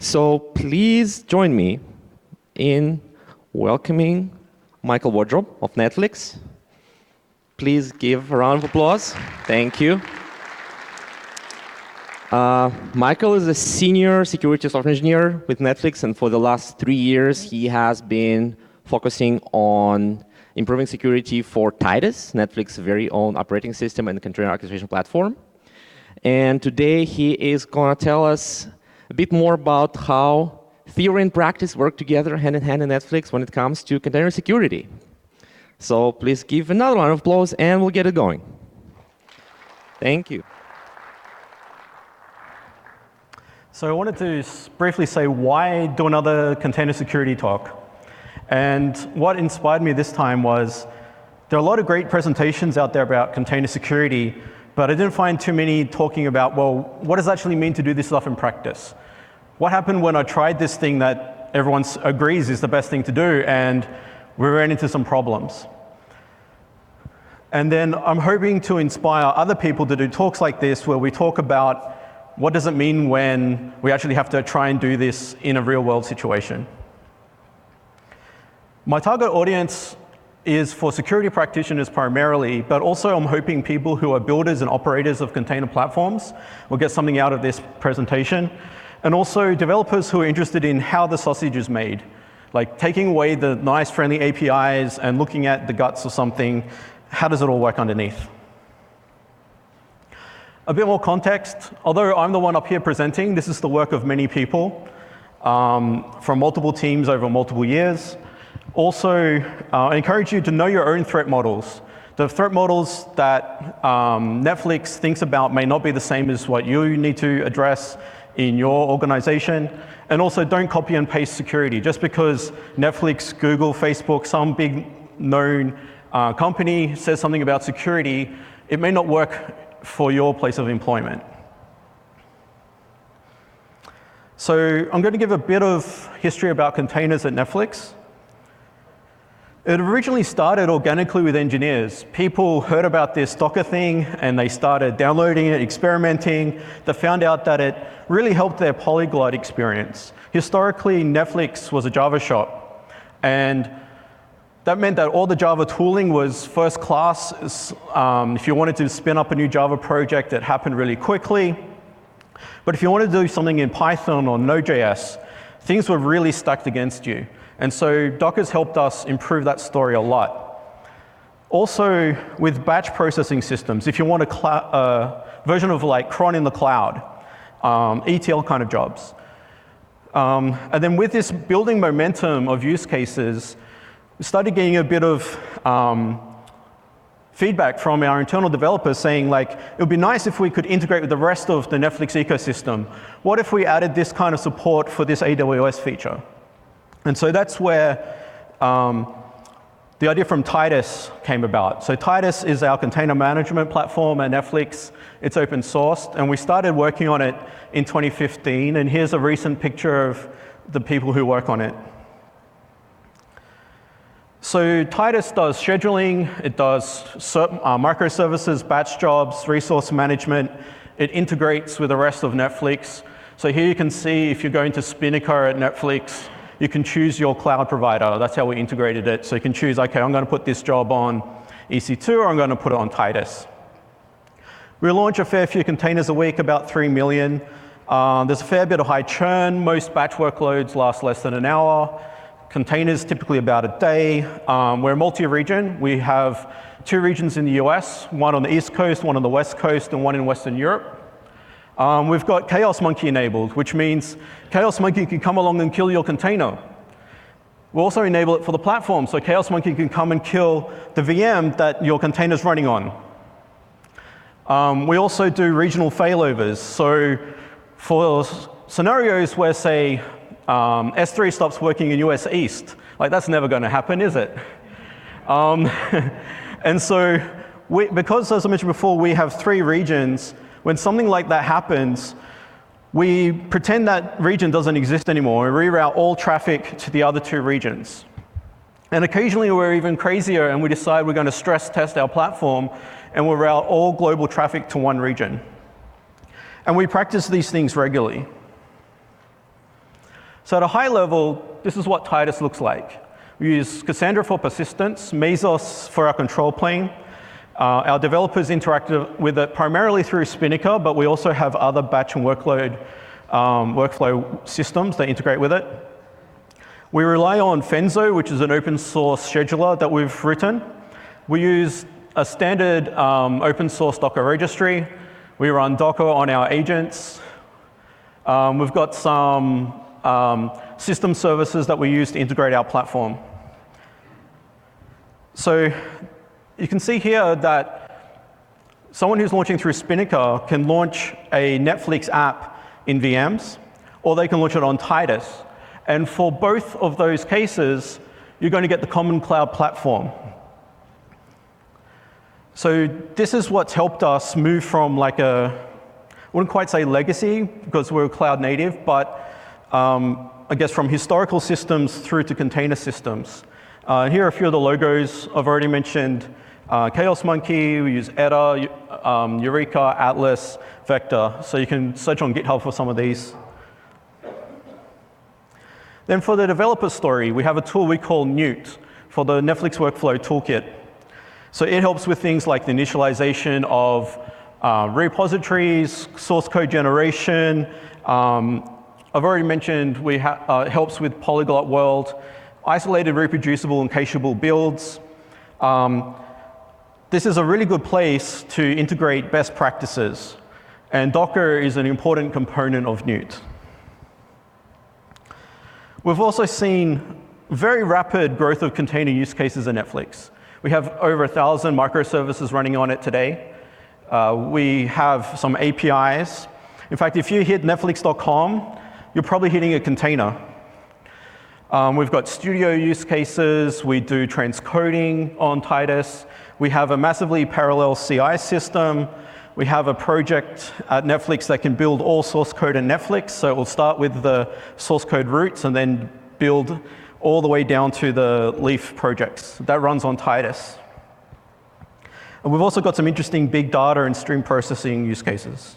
So please join me in welcoming Michael Wardrop of Netflix. Please give a round of applause. Thank you. Michael is a senior security software engineer with Netflix, and for the last 3 years, he has been focusing on improving security for Titus, Netflix's very own operating system and container orchestration platform. And today, he is going to tell us a bit more about how theory and practice work together hand in hand in Netflix when it comes to container security. So please give another round of applause, and we'll get it going. Thank you. So I wanted to briefly say why do another container security talk. And what inspired me this time was there are a lot of great presentations out there about container security, but I didn't find too many talking about, well, what does it actually mean to do this stuff in practice? What happened when I tried this thing that everyone agrees is the best thing to do, and we ran into some problems? And then I'm hoping to inspire other people to do talks like this where we talk about what does it mean when we actually have to try and do this in a real-world situation. My target audience is for security practitioners primarily, but also I'm hoping people who are builders and operators of container platforms will get something out of this presentation, and also developers who are interested in how the sausage is made, like taking away the nice, friendly APIs and looking at the guts of something. How does it all work underneath? A bit more context. Although I'm the one up here presenting, this is the work of many people from multiple teams over multiple years. Also, I encourage you to know your own threat models. The threat models that Netflix thinks about may not be the same as what you need to address in your organization. And also, don't copy and paste security. Just because Netflix, Google, Facebook, some big known company says something about security, it may not work for your place of employment. So I'm going to give a bit of history about containers at Netflix. It originally started organically with engineers. People heard about this Docker thing and they started downloading it, experimenting. They found out that it really helped their polyglot experience. Historically, Netflix was a Java shop, and that meant that all the Java tooling was first class. If you wanted to spin up a new Java project, it happened really quickly. But if you wanted to do something in Python or Node.js, things were really stacked against you. And so Docker's helped us improve that story a lot. Also, with batch processing systems, if you want a version of like cron in the cloud, ETL kind of jobs. And then with this building momentum of use cases, we started getting a bit of feedback from our internal developers saying, like, it would be nice if we could integrate with the rest of the Netflix ecosystem. What if we added this kind of support for this AWS feature? And so that's where the idea from Titus came about. So Titus is our container management platform at Netflix. It's open sourced, and we started working on it in 2015. And here's a recent picture of the people who work on it. So Titus does scheduling, it does microservices, batch jobs, resource management. It integrates with the rest of Netflix. So here you can see if you're going to Spinnaker at Netflix, you can choose your cloud provider. That's how we integrated it. So you can choose, okay, I'm going to put this job on EC2 or I'm going to put it on Titus. We launch a fair few containers a week, about 3 million. There's a fair bit of high churn. Most batch workloads last less than an hour. Containers typically about a day. We're multi-region. We have 2 regions in the US, one on the East Coast, one on the West Coast, and one in Western Europe. We've got Chaos Monkey enabled, which means Chaos Monkey can come along and kill your container. We'll also enable it for the platform, so Chaos Monkey can come and kill the VM that your container's running on. We also do regional failovers. So for scenarios where, say, S3 stops working in US East, like that's never going to happen, is it? And so, because as I mentioned before, we have 3 regions, when something like that happens, we pretend that region doesn't exist anymore and reroute all traffic to the other 2 regions. And occasionally we're even crazier and we decide we're going to stress test our platform and we'll route all global traffic to 1 region. And we practice these things regularly. So at a high level, this is what Titus looks like. We use Cassandra for persistence, Mesos for our control plane. Our developers interacted with it primarily through Spinnaker, but we also have other batch and workflow systems that integrate with it. We rely on Fenzo, which is an open source scheduler that we've written. We use a standard open source Docker registry. We run Docker on our agents. We've got some system services that we use to integrate our platform. So you can see here that someone who's launching through Spinnaker can launch a Netflix app in VMs, or they can launch it on Titus. And for both of those cases, you're going to get the common cloud platform. So this is what's helped us move from like I wouldn't quite say legacy, because we're cloud native, but I guess from historical systems through to container systems. Here are a few of the logos. I've already mentioned Chaos Monkey, we use Edda, Eureka, Atlas, Vector. So you can search on GitHub for some of these. Then for the developer story, we have a tool we call Newt for the Netflix Workflow Toolkit. So it helps with things like the initialization of repositories, source code generation. I've already mentioned it helps with Polyglot World, isolated, reproducible, and cacheable builds. This is a really good place to integrate best practices, and Docker is an important component of Newt. We've also seen very rapid growth of container use cases in Netflix. We have over 1,000 microservices running on it today. We have some APIs. In fact, if you hit netflix.com, you're probably hitting a container. We've got studio use cases. We do transcoding on Titus. We have a massively parallel CI system. We have a project at Netflix that can build all source code in Netflix. So it will start with the source code roots and then build all the way down to the Leaf projects. That runs on Titus. And we've also got some interesting big data and stream processing use cases.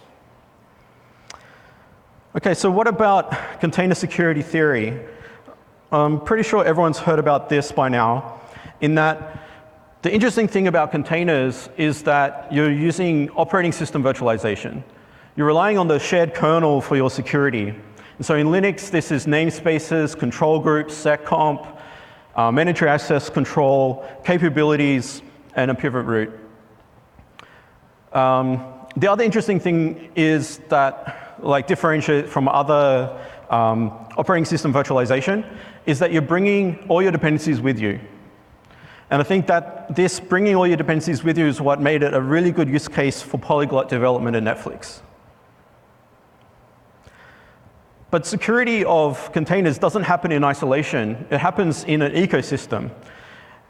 Okay, so what about container security theory? I'm pretty sure everyone's heard about this by now, in that the interesting thing about containers is that you're using operating system virtualization. You're relying on the shared kernel for your security. And so in Linux, this is namespaces, control groups, seccomp, mandatory access control, capabilities, and a pivot root. The other interesting thing is that, like, differentiate from other operating system virtualization, is that you're bringing all your dependencies with you. And I think that this bringing all your dependencies with you is what made it a really good use case for polyglot development in Netflix. But security of containers doesn't happen in isolation. It happens in an ecosystem.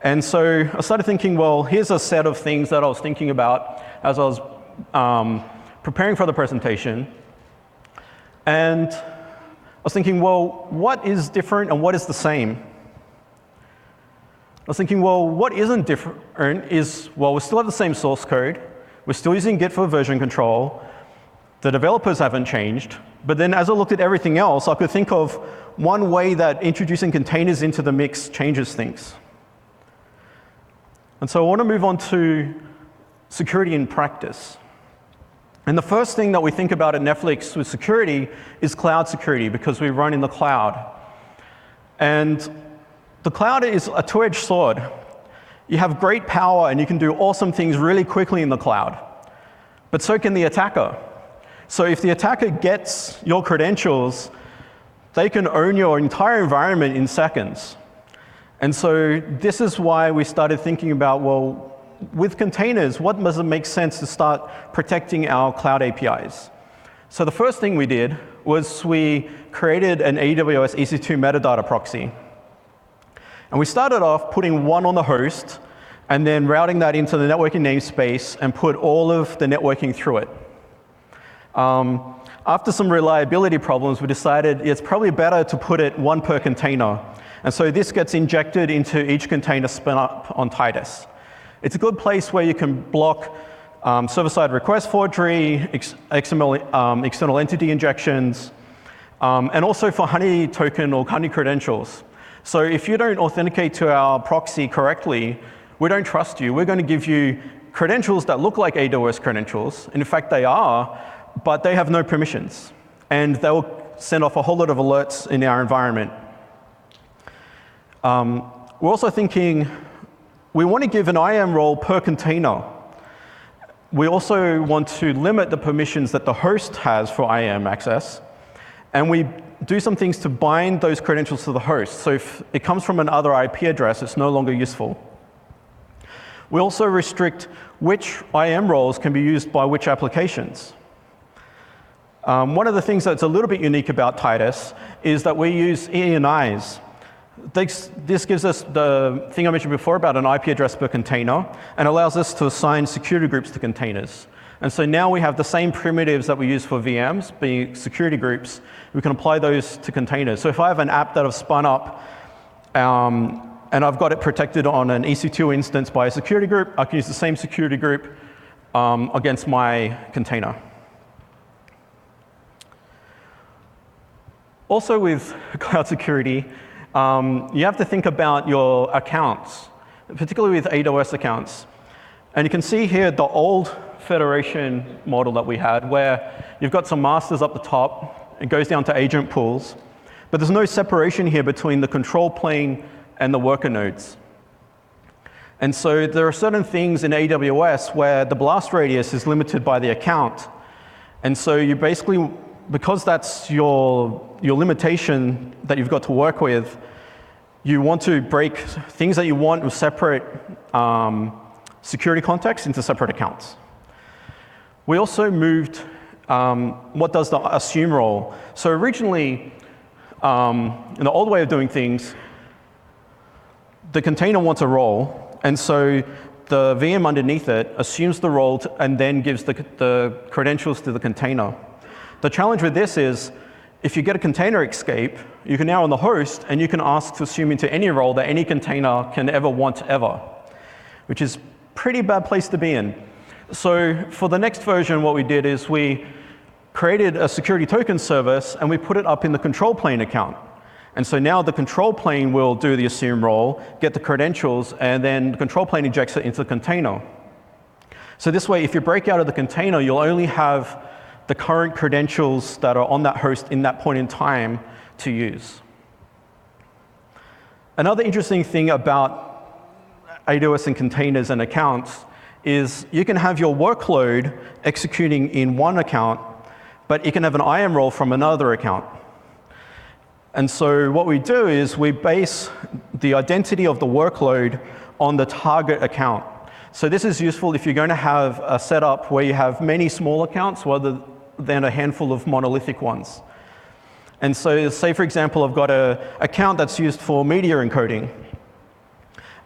And so I started thinking, well, here's a set of things that I was thinking about as I was preparing for the presentation. And I was thinking, well, what is different and what is the same? I was thinking, well, what isn't different is, well, we still have the same source code. We're still using Git for version control. The developers haven't changed. But then as I looked at everything else, I could think of one way that introducing containers into the mix changes things. And so I want to move on to security in practice. And the first thing that we think about at Netflix with security is cloud security, because we run in the cloud. And the cloud is a two-edged sword. You have great power and you can do awesome things really quickly in the cloud. But so can the attacker. So if the attacker gets your credentials, they can own your entire environment in seconds. And so this is why we started thinking about, well, with containers, what does it make sense to start protecting our cloud APIs? So the first thing we did was we created an AWS EC2 metadata proxy. And we started off putting one on the host and then routing that into the networking namespace and put all of the networking through it. After some reliability problems, we decided it's probably better to put it one per container. And so this gets injected into each container spin up on Titus. It's a good place where you can block server-side request forgery, XML external entity injections. and also for honey token or honey credentials. So if you don't authenticate to our proxy correctly, we don't trust you. We're going to give you credentials that look like AWS credentials. And in fact, they are, but they have no permissions. And they'll send off a whole lot of alerts in our environment. We're also thinking we want to give an IAM role per container. We also want to limit the permissions that the host has for IAM access. And we do some things to bind those credentials to the host. So if it comes from another IP address, it's no longer useful. We also restrict which IAM roles can be used by which applications. One of the things that's a little bit unique about Titus is that we use ENIs. This gives us the thing I mentioned before about an IP address per container and allows us to assign security groups to containers. And so now we have the same primitives that we use for VMs, being security groups. We can apply those to containers. So if I have an app that I've spun up and I've got it protected on an EC2 instance by a security group, I can use the same security group against my container. Also with cloud security, you have to think about your accounts, particularly with AWS accounts. And you can see here the old federation model that we had, where you've got some masters up the top, it goes down to agent pools, but there's no separation here between the control plane and the worker nodes. And so there are certain things in AWS where the blast radius is limited by the account. And so you basically, because that's your limitation that you've got to work with, you want to break things that you want with separate security contexts into separate accounts. We also moved what does the assume role. So originally, in the old way of doing things, the container wants a role, and so the VM underneath it assumes the role and then gives the credentials to the container. The challenge with this is, if you get a container escape, you can now on the host, and you can ask to assume into any role that any container can ever want ever, which is a pretty bad place to be in. So for the next version, what we did is we created a security token service, and we put it up in the control plane account. And so now the control plane will do the assume role, get the credentials, and then the control plane injects it into the container. So this way, if you break out of the container, you'll only have the current credentials that are on that host in that point in time to use. Another interesting thing about AWS and containers and accounts is you can have your workload executing in one account, but you can have an IAM role from another account. And so what we do is we base the identity of the workload on the target account. So this is useful if you're going to have a setup where you have many small accounts rather than a handful of monolithic ones. And so say, for example, I've got an account that's used for media encoding.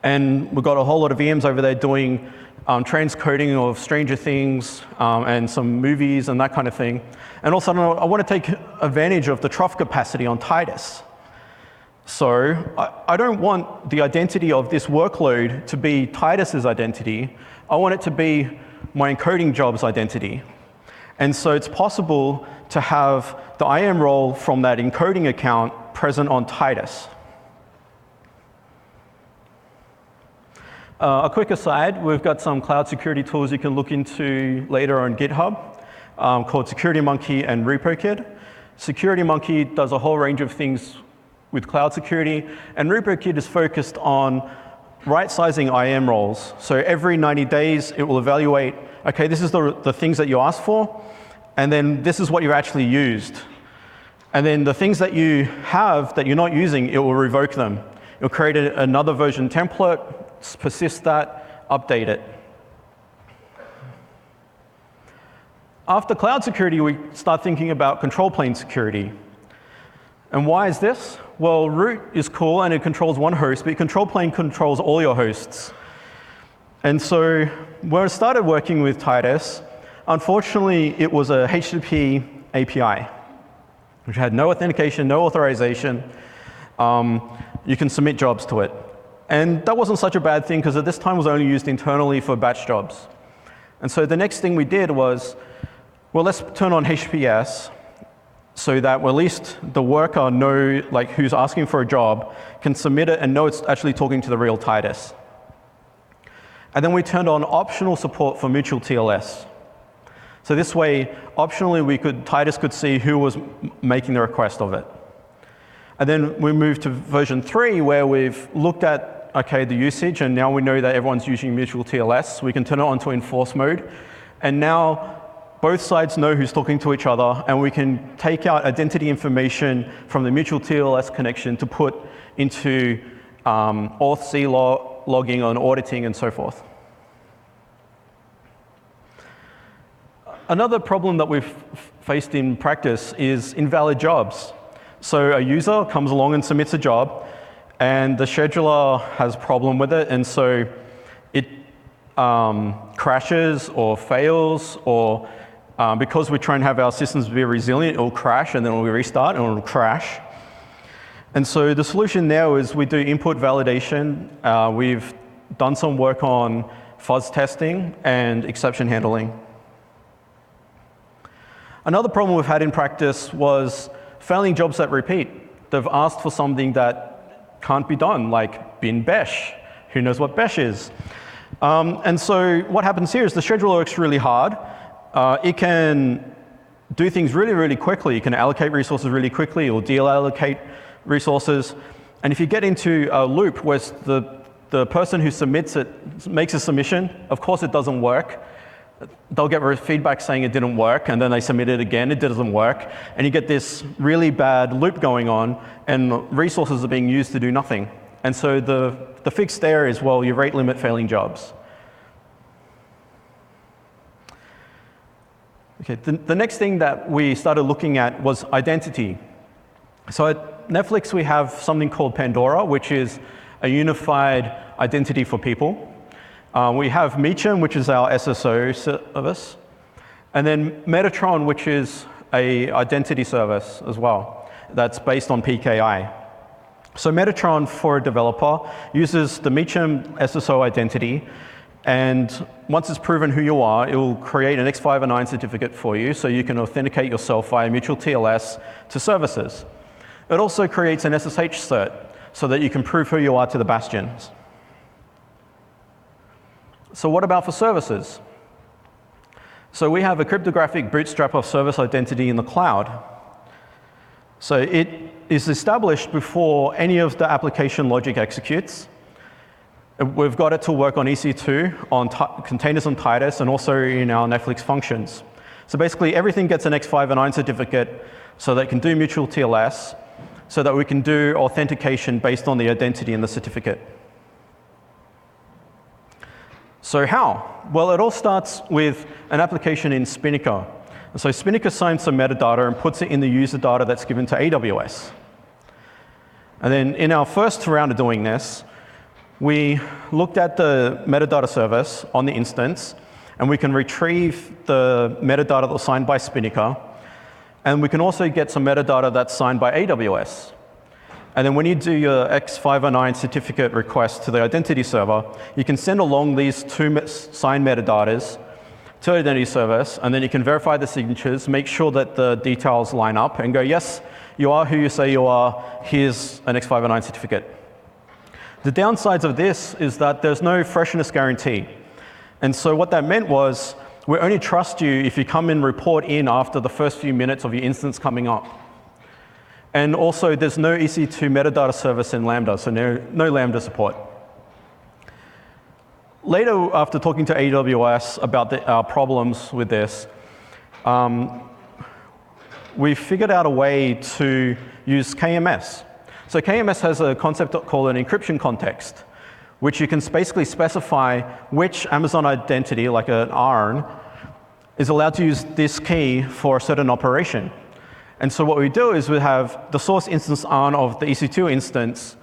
And we've got a whole lot of VMs over there doing transcoding of Stranger Things and some movies and that kind of thing. And also, I want to take advantage of the trough capacity on Titus. So I don't want the identity of this workload to be Titus's identity. I want it to be my encoding job's identity. And so it's possible to have the IAM role from that encoding account present on Titus. A quick aside, we've got some cloud security tools you can look into later on GitHub called SecurityMonkey and RepoKit. SecurityMonkey does a whole range of things with cloud security, and RepoKit is focused on right-sizing IAM roles. So every 90 days, it will evaluate, okay, this is the things that you asked for, and then this is what you actually used. And then the things that you have that you're not using, it will revoke them. It'll create another version template, persist that, update it. After cloud security, we start thinking about control plane security. And why is this? Well, root is cool and it controls one host, but control plane controls all your hosts. And so when I started working with Titus, unfortunately, it was a HTTP API, which had no authentication, no authorization. You can submit jobs to it. And that wasn't such a bad thing, because at this time it was only used internally for batch jobs. And so the next thing we did was, well, let's turn on HTTPS. so that at least the worker know, like who's asking for a job, can submit it and know it's actually talking to the real Titus. And then we turned on optional support for mutual TLS. So this way, optionally, Titus could see who was making the request of it. And then we moved to version 3, where we've looked at, okay, the usage, and now we know that everyone's using mutual TLS. We can turn it on to enforce mode. And now both sides know who's talking to each other, and we can take out identity information from the mutual TLS connection to put into auth-c logging and auditing and so forth. Another problem that we've faced in practice is invalid jobs. So a user comes along and submits a job, and the scheduler has a problem with it, and so it crashes or fails, or because we try and have our systems be resilient, it'll crash, and then we'll restart, and it'll crash. And so the solution now is we do input validation. We've done some work on fuzz testing and exception handling. Another problem we've had in practice was failing jobs that repeat. They've asked for something that can't be done, like bin bash. Who knows what bash is? And so what happens here is the scheduler works really hard. It can do things really, really quickly. It can allocate resources really quickly or deallocate resources. And if you get into a loop where the person who submits it makes a submission, of course it doesn't work. They'll get feedback saying it didn't work, and then they submit it again, it doesn't work. And you get this really bad loop going on, and resources are being used to do nothing. And so the fix there is, well, you rate limit failing jobs. Okay, the next thing that we started looking at was identity. So at Netflix, we have something called Pandora, which is a unified identity for people. We have Metatron, which is our SSO service, and then Metatron, which is an identity service as well, that's based on PKI. So Metatron, for a developer, uses the Metatron SSO identity, and once it's proven who you are, it will create an X509 certificate for you, so you can authenticate yourself via mutual TLS to services. It also creates an SSH cert, so that you can prove who you are to the bastions. So what about for services? So we have a cryptographic bootstrap of service identity in the cloud. So it is established before any of the application logic executes. We've got it to work on EC2, on containers on Titus, and also in our Netflix functions. So basically everything gets an X509 certificate so that it can do mutual TLS, so that we can do authentication based on the identity in the certificate. So how? Well, it all starts with an application in Spinnaker. And so Spinnaker signs some metadata and puts it in the user data that's given to AWS. And then in our first round of doing this, we looked at the metadata service on the instance, and we can retrieve the metadata that was signed by Spinnaker, and we can also get some metadata that's signed by AWS. And then when you do your X509 certificate request to the identity server, you can send along these two signed metadatas to the identity service, and then you can verify the signatures, make sure that the details line up, and go, yes, you are who you say you are, here's an X509 certificate. The downsides of this is that there's no freshness guarantee. And so what that meant was, we only trust you if you come and report in after the first few minutes of your instance coming up. And also, there's no EC2 metadata service in Lambda, so no Lambda support. Later, after talking to AWS about our problems with this, we figured out a way to use KMS. So KMS has a concept called an encryption context, which you can basically specify which Amazon identity, like an ARN, is allowed to use this key for a certain operation. And so what we do is we have the source instance ARN of the EC2 instance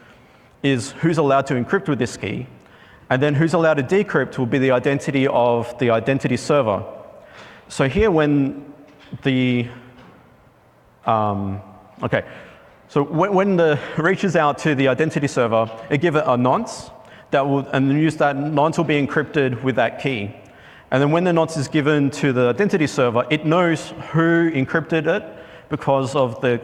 is who's allowed to encrypt with this key, and then who's allowed to decrypt will be the identity of the identity server. So here when the, so when the reaches out to the identity server, it gives it a nonce, and then use that nonce will be encrypted with that key. And then when the nonce is given to the identity server, it knows who encrypted it, because of the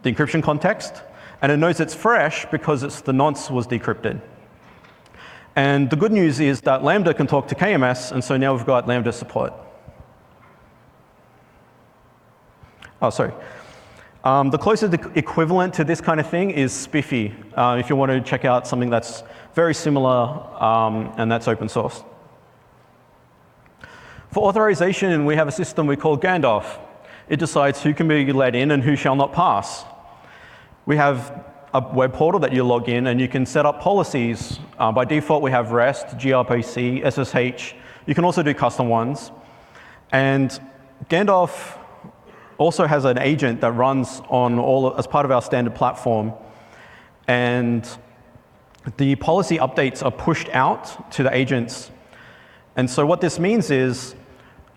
encryption context, and it knows it's fresh because the nonce was decrypted. And the good news is that Lambda can talk to KMS, and so now we've got Lambda support. Oh, sorry. The closest equivalent to this kind of thing is Spiffy, if you want to check out something that's very similar, and that's open source. For authorization, we have a system we call Gandalf. It decides who can be let in and who shall not pass. We have a web portal that you log in, and you can set up policies. By default, we have REST, gRPC, SSH. You can also do custom ones. And Gandalf also has an agent that runs on as part of our standard platform. And the policy updates are pushed out to the agents. And so what this means is,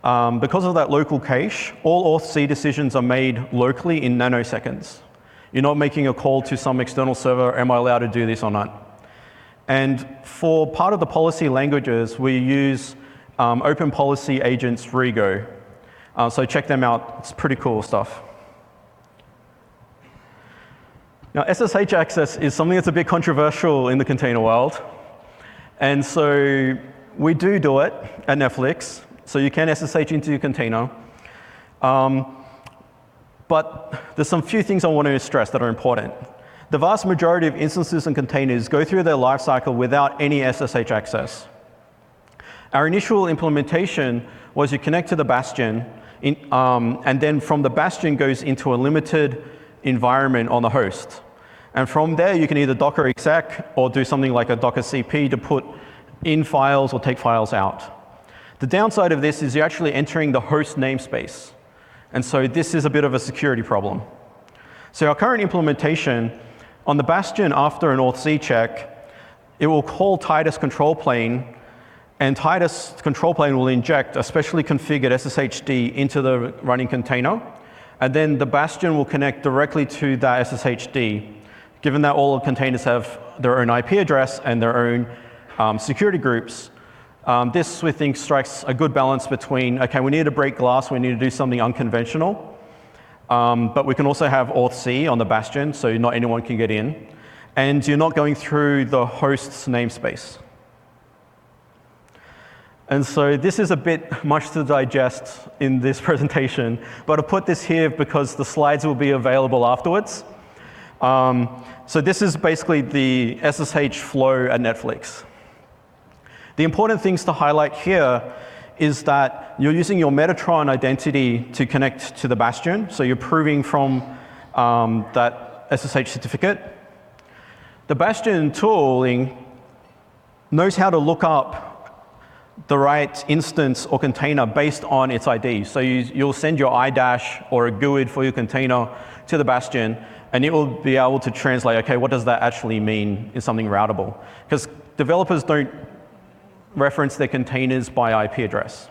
because of that local cache, all auth-C decisions are made locally in nanoseconds. You're not making a call to some external server, am I allowed to do this or not? And for part of the policy languages, we use Open Policy Agents Rego. So check them out, it's pretty cool stuff. Now, SSH Access is something that's a bit controversial in the container world. And so we do it at Netflix. So you can SSH into your container. But there's some few things I want to stress that are important. The vast majority of instances and containers go through their lifecycle without any SSH access. Our initial implementation was you connect to the bastion, and then from the bastion goes into a limited environment on the host. And from there, you can either Docker exec or do something like a Docker CP to put in files or take files out. The downside of this is you're actually entering the host namespace. And so this is a bit of a security problem. So our current implementation, on the bastion after an auth-C check, it will call Titus control plane, and Titus control plane will inject a specially configured SSHD into the running container, and then the bastion will connect directly to that SSHD. Given that all containers have their own IP address and their own security groups, this, we think, strikes a good balance between, okay, we need to break glass, we need to do something unconventional, but we can also have auth-C on the bastion, so not anyone can get in, and you're not going through the host's namespace. And so this is a bit much to digest in this presentation, but I put this here because the slides will be available afterwards. So this is basically the SSH flow at Netflix. The important things to highlight here is that you're using your Metatron identity to connect to the bastion, so you're proving from that SSH certificate. The bastion tooling knows how to look up the right instance or container based on its ID. So you'll send your IDash or a GUID for your container to the bastion, and it will be able to translate, okay, what does that actually mean in something routable? Because developers don't reference their containers by IP address.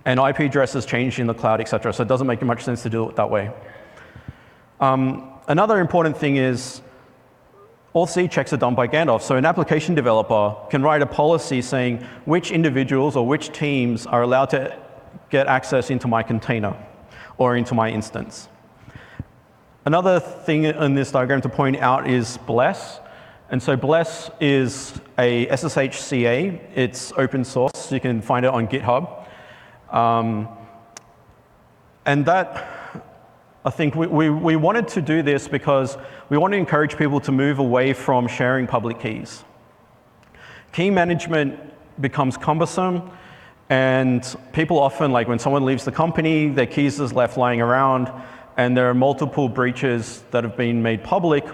And IP address has changed in the cloud, et cetera, so it doesn't make much sense to do it that way. Another important thing is auth-C checks are done by Gandalf, so an application developer can write a policy saying which individuals or which teams are allowed to get access into my container or into my instance. Another thing in this diagram to point out is Bless. And so Bless is a SSH CA. It's open source, so you can find it on GitHub. And that, I think we wanted to do this because we want to encourage people to move away from sharing public keys. Key management becomes cumbersome, and people often, like when someone leaves the company, their keys is left lying around, and there are multiple breaches that have been made public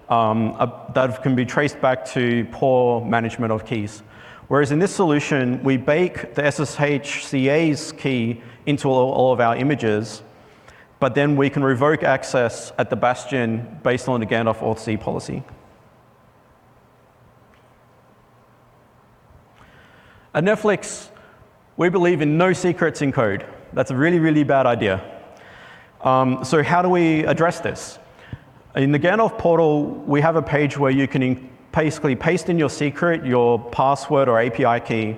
that can be traced back to poor management of keys. Whereas in this solution, we bake the SSH CA's key into all of our images, but then we can revoke access at the bastion based on the Gandalf auth-C policy. At Netflix, we believe in no secrets in code. That's a really, really bad idea. So how do we address this? In the Gandalf portal, we have a page where you can basically paste in your secret, your password or API key,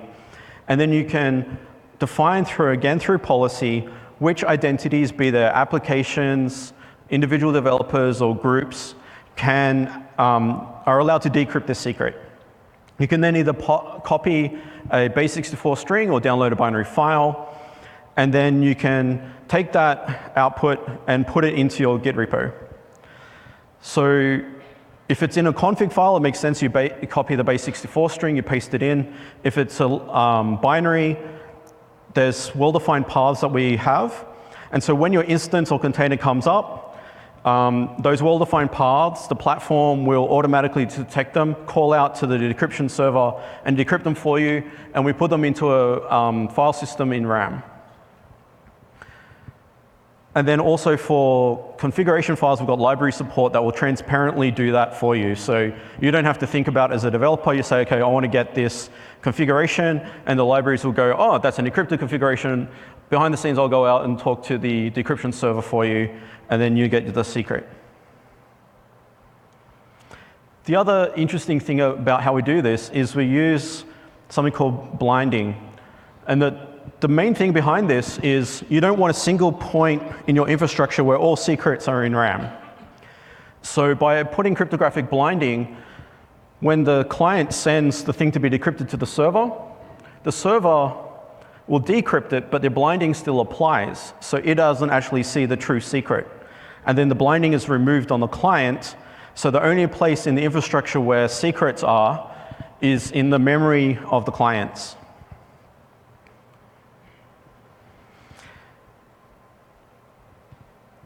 and then you can define through policy which identities, be they applications, individual developers, or groups, are allowed to decrypt this secret. You can then either copy a base64 string or download a binary file, and then you can take that output and put it into your Git repo. So if it's in a config file, it makes sense you copy the base64 string, you paste it in. If it's a binary, there's well-defined paths that we have. And so when your instance or container comes up, those well-defined paths, the platform will automatically detect them, call out to the decryption server, and decrypt them for you, and we put them into a file system in RAM. And then also for configuration files, we've got library support that will transparently do that for you. So you don't have to think about it as a developer. You say, okay, I want to get this configuration, and the libraries will go, oh, that's an encrypted configuration. Behind the scenes, I'll go out and talk to the decryption server for you, and then you get the secret. The other interesting thing about how we do this is we use something called blinding. And the main thing behind this is you don't want a single point in your infrastructure where all secrets are in RAM. So by putting cryptographic blinding, when the client sends the thing to be decrypted to the server will decrypt it, but the blinding still applies. So it doesn't actually see the true secret. And then the blinding is removed on the client. So the only place in the infrastructure where secrets are is in the memory of the clients.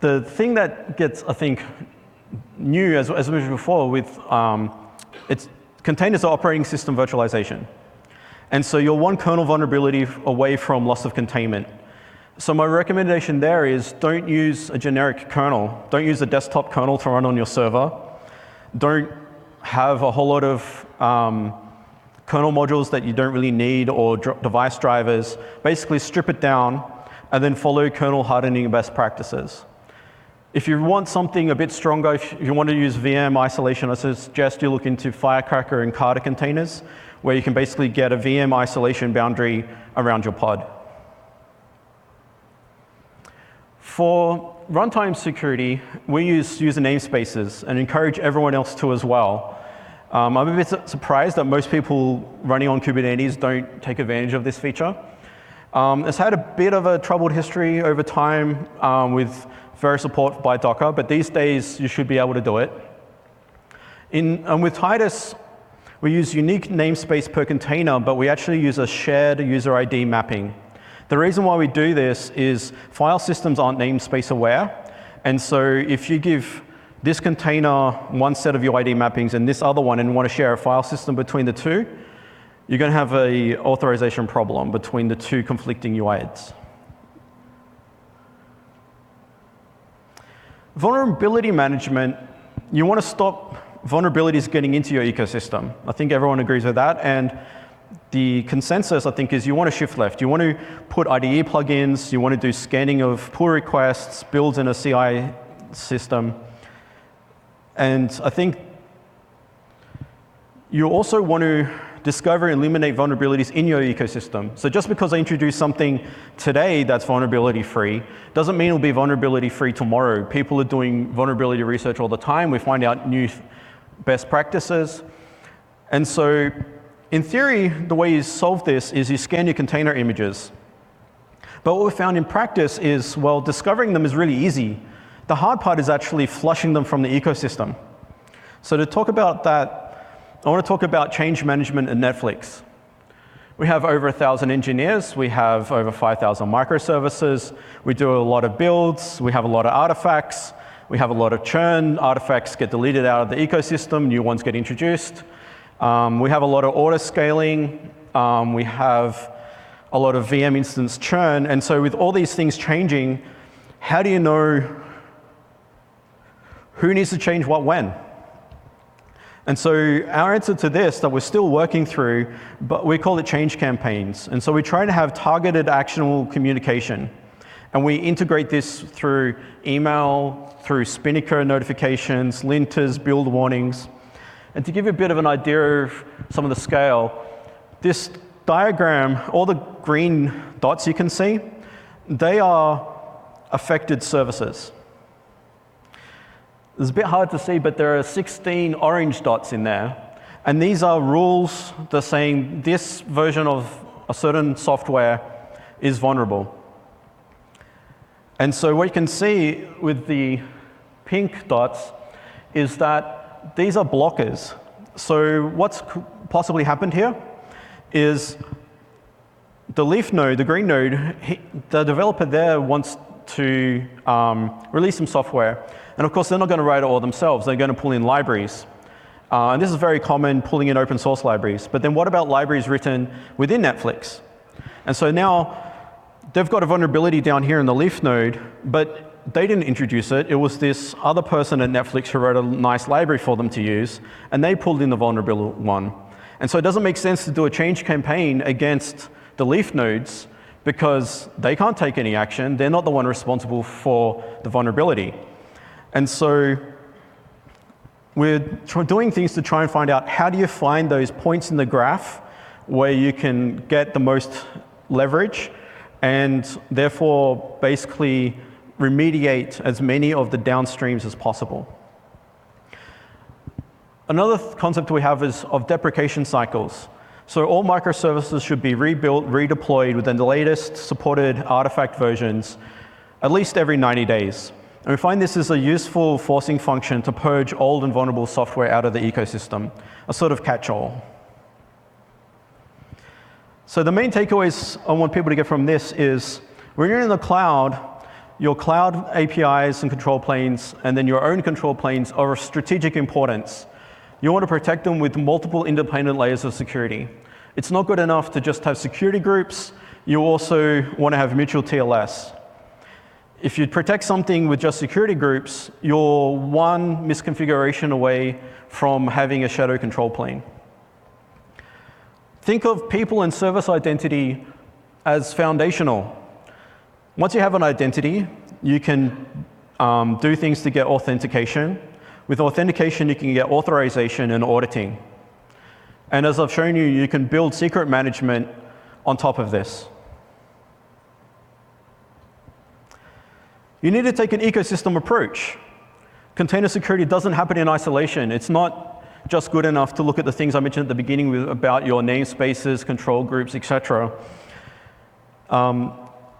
The thing that gets, I think, new, as I mentioned before, with containers are operating system virtualization. And so you're one kernel vulnerability away from loss of containment. So my recommendation there is don't use a generic kernel. Don't use a desktop kernel to run on your server. Don't have a whole lot of kernel modules that you don't really need or device drivers. Basically strip it down and then follow kernel hardening best practices. If you want something a bit stronger, if you want to use VM isolation, I suggest you look into Firecracker and Kata containers, where you can basically get a VM isolation boundary around your pod. For runtime security, we use user namespaces and encourage everyone else to as well. I'm a bit surprised that most people running on Kubernetes don't take advantage of this feature. It's had a bit of a troubled history over time with various support by Docker, but these days you should be able to do it. With Titus, we use unique namespace per container, but we actually use a shared user ID mapping. The reason why we do this is file systems aren't namespace aware, and so if you give this container one set of UID mappings and this other one and want to share a file system between the two, you're going to have an authorization problem between the two conflicting UIDs. Vulnerability management, you want to stop vulnerabilities getting into your ecosystem. I think everyone agrees with that. And the consensus, I think, is you want to shift left. You want to put IDE plugins. You want to do scanning of pull requests, builds in a CI system. And I think you also want to discover and eliminate vulnerabilities in your ecosystem. So just because I introduce something today that's vulnerability-free doesn't mean it'll be vulnerability-free tomorrow. People are doing vulnerability research all the time. We find out new best practices. And so in theory, the way you solve this is you scan your container images. But what we found in practice is, well, discovering them is really easy. The hard part is actually flushing them from the ecosystem. So to talk about that, I want to talk about change management at Netflix. We have over 1,000 engineers. We have over 5,000 microservices. We do a lot of builds. We have a lot of artifacts. We have a lot of churn. Artifacts get deleted out of the ecosystem. New ones get introduced. We have a lot of auto scaling. We have a lot of VM instance churn. And so with all these things changing, how do you know who needs to change what when? And so our answer to this that we're still working through, but we call it change campaigns. And so we try to have targeted actionable communication. And we integrate this through email, through Spinnaker notifications, linters, build warnings. And to give you a bit of an idea of some of the scale, this diagram, all the green dots you can see, they are affected services. It's a bit hard to see, but there are 16 orange dots in there. And these are rules that are saying this version of a certain software is vulnerable. And so what you can see with the pink dots is that these are blockers. So what's possibly happened here is the leaf node, the green node, the developer there wants to release some software. And of course, they're not going to write it all themselves. They're going to pull in libraries. And this is very common, pulling in open source libraries. But then what about libraries written within Netflix? And so now they've got a vulnerability down here in the leaf node, but they didn't introduce it. It was this other person at Netflix who wrote a nice library for them to use, and they pulled in the vulnerable one. And so it doesn't make sense to do a change campaign against the leaf nodes because they can't take any action. They're not the one responsible for the vulnerability. And so we're doing things to try and find out how do you find those points in the graph where you can get the most leverage and therefore basically remediate as many of the downstreams as possible. Another concept we have is of deprecation cycles. So all microservices should be rebuilt, redeployed within the latest supported artifact versions at least every 90 days. And we find this is a useful forcing function to purge old and vulnerable software out of the ecosystem, a sort of catch-all. So the main takeaways I want people to get from this is when you're in the cloud, your cloud APIs and control planes, and then your own control planes are of strategic importance. You want to protect them with multiple independent layers of security. It's not good enough to just have security groups. You also want to have mutual TLS. If you protect something with just security groups, you're one misconfiguration away from having a shadow control plane. Think of people and service identity as foundational. Once you have an identity, you can do things to get authentication. With authentication, you can get authorization and auditing. And as I've shown you, you can build secret management on top of this. You need to take an ecosystem approach. Container security doesn't happen in isolation. It's not just good enough to look at the things I mentioned at the beginning about your namespaces, control groups, etc.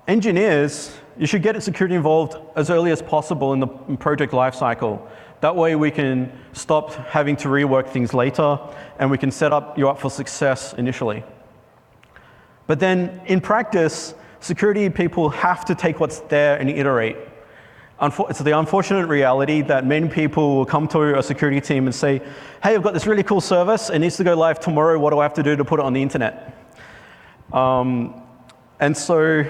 Engineers, you should get security involved as early as possible in the project lifecycle. That way we can stop having to rework things later, and we can set you up for success initially. But then in practice, security people have to take what's there and iterate. It's the unfortunate reality that many people will come to a security team and say, hey, I've got this really cool service, it needs to go live tomorrow, what do I have to do to put it on the internet? And so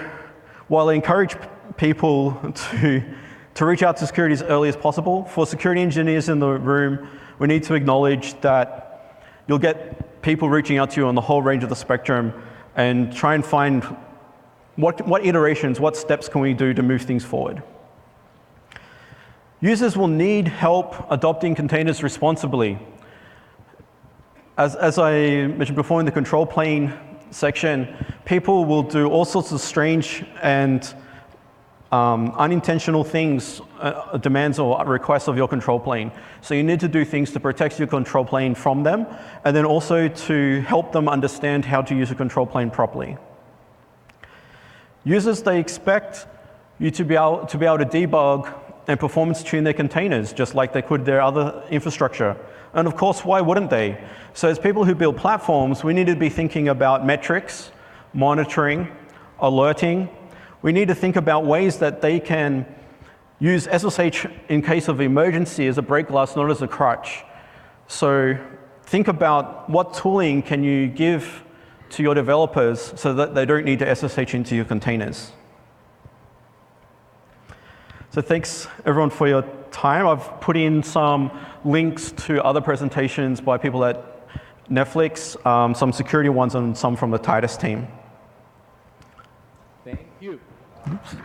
while I encourage people to reach out to security as early as possible, for security engineers in the room, we need to acknowledge that you'll get people reaching out to you on the whole range of the spectrum and try and find what iterations, what steps can we do to move things forward. Users will need help adopting containers responsibly. As I mentioned before in the control plane section, people will do all sorts of strange and unintentional things, demands or requests of your control plane. So you need to do things to protect your control plane from them, and then also to help them understand how to use a control plane properly. Users, they expect you to be able to debug and performance tune their containers, just like they could their other infrastructure. And of course, why wouldn't they? So as people who build platforms, we need to be thinking about metrics, monitoring, alerting. We need to think about ways that they can use SSH in case of emergency as a break glass, not as a crutch. So think about what tooling can you give to your developers so that they don't need to SSH into your containers. So thanks everyone for your time. I've put in some links to other presentations by people at Netflix, some security ones and some from the Titus team. Thank you.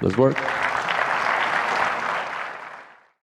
Let's work.